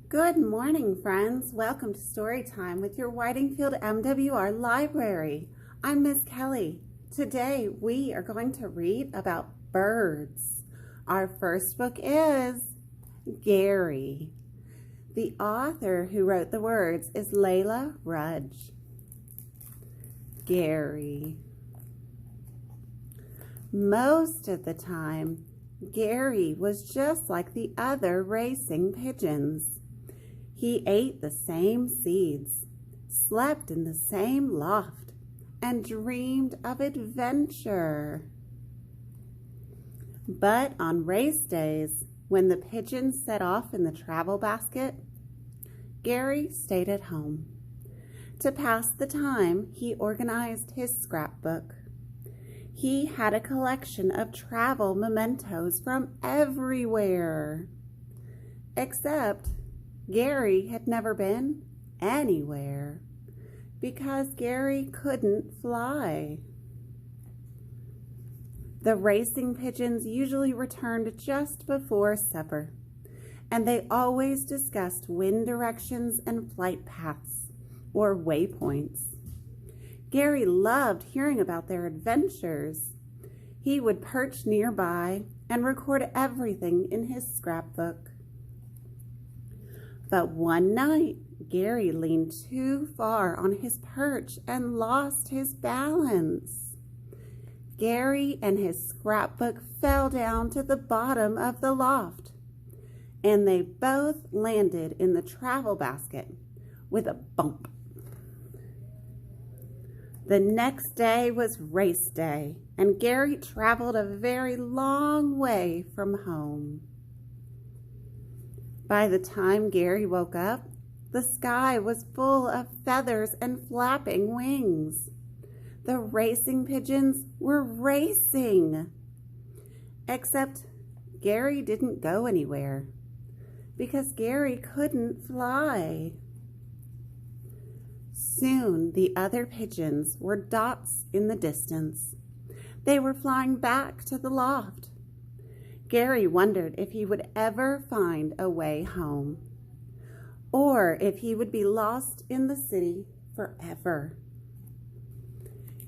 Good morning, friends. Welcome to Story Time with your Whitingfield MWR Library. I'm Miss Kelly. Today we are going to read about birds. Our first book is Gary. The author who wrote the words is Layla Rudge. Gary. Most of the time, Gary was just like the other racing pigeons. He ate the same seeds, slept in the same loft, and dreamed of adventure. But on race days, when the pigeons set off in the travel basket, Gary stayed at home. To pass the time, he organized his scrapbook. He had a collection of travel mementos from everywhere. Except Gary had never been anywhere because Gary couldn't fly. The racing pigeons usually returned just before supper, and they always discussed wind directions and flight paths, or waypoints. Gary loved hearing about their adventures. He would perch nearby and record everything in his scrapbook. But one night, Gary leaned too far on his perch and lost his balance. Gary and his scrapbook fell down to the bottom of the loft, and they both landed in the travel basket with a bump. The next day was race day, and Gary traveled a very long way from home. By the time Gary woke up, the sky was full of feathers and flapping wings. The racing pigeons were racing. Except Gary didn't go anywhere because Gary couldn't fly. Soon the other pigeons were dots in the distance. They were flying back to the loft. Gary wondered if he would ever find a way home, or if he would be lost in the city forever.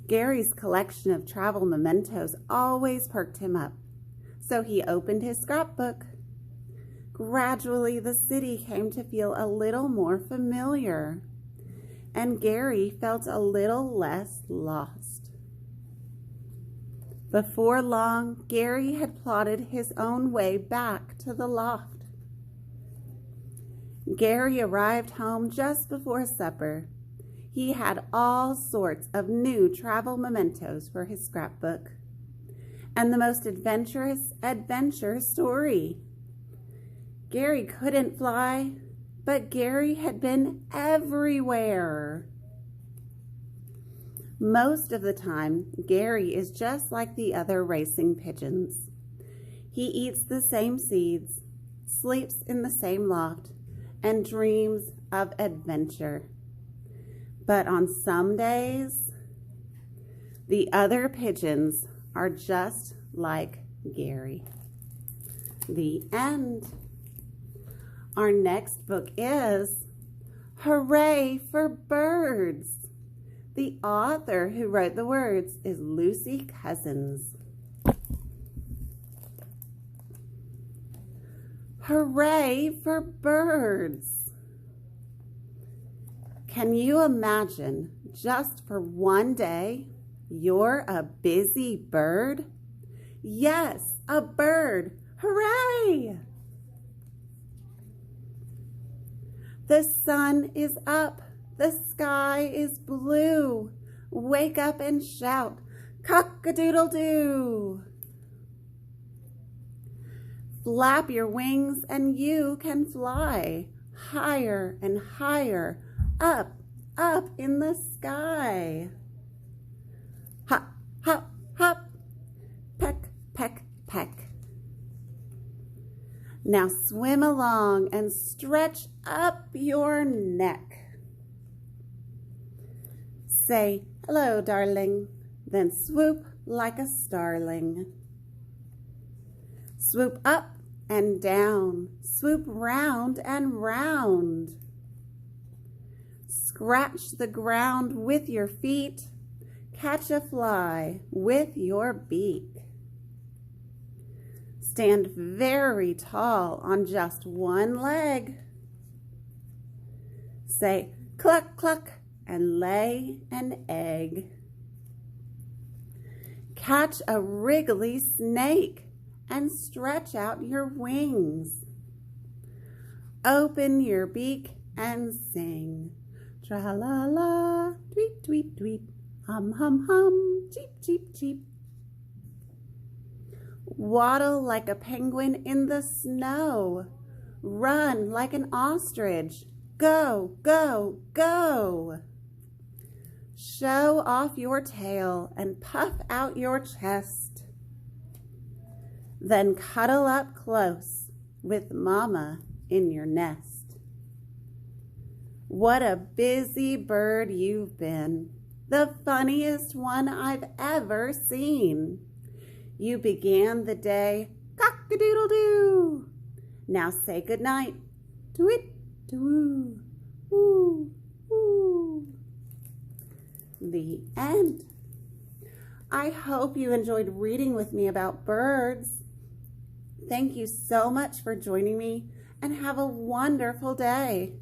Gary's collection of travel mementos always perked him up, so he opened his scrapbook. Gradually, the city came to feel a little more familiar, and Gary felt a little less lost. Before long, Gary had plotted his own way back to the loft. Gary arrived home just before supper. He had all sorts of new travel mementos for his scrapbook, and the most adventurous adventure story. Gary couldn't fly, but Gary had been everywhere. Most of the time, Gary is just like the other racing pigeons. He eats the same seeds, sleeps in the same loft, and dreams of adventure. But on some days, the other pigeons are just like Gary. The end. Our next book is Hooray for Birds. The author who wrote the words is Lucy Cousins. Hooray for birds! Can you imagine, just for one day, you're a busy bird? Yes, a bird! Hooray! The sun is up. The sky is blue. Wake up and shout, cock-a-doodle-doo. Flap your wings and you can fly higher and higher, up, up in the sky. Hop, hop, hop, peck, peck, peck. Now swim along and stretch up your neck. Say, hello, darling, then swoop like a starling. Swoop up and down, swoop round and round. Scratch the ground with your feet, catch a fly with your beak. Stand very tall on just one leg. Say cluck cluck and lay an egg. Catch a wriggly snake and stretch out your wings. Open your beak and sing. Tra-la-la, tweet, tweet, tweet, hum, hum, hum, cheep, cheep, cheep. Waddle like a penguin in the snow. Run like an ostrich. Go, go, go. Show off your tail and puff out your chest. Then cuddle up close with Mama in your nest. What a busy bird you've been, the funniest one I've ever seen. You began the day cock-a-doodle-doo. Now say goodnight. Tweet, woo, woo, woo. The end. I hope you enjoyed reading with me about birds. Thank you so much for joining me and have a wonderful day.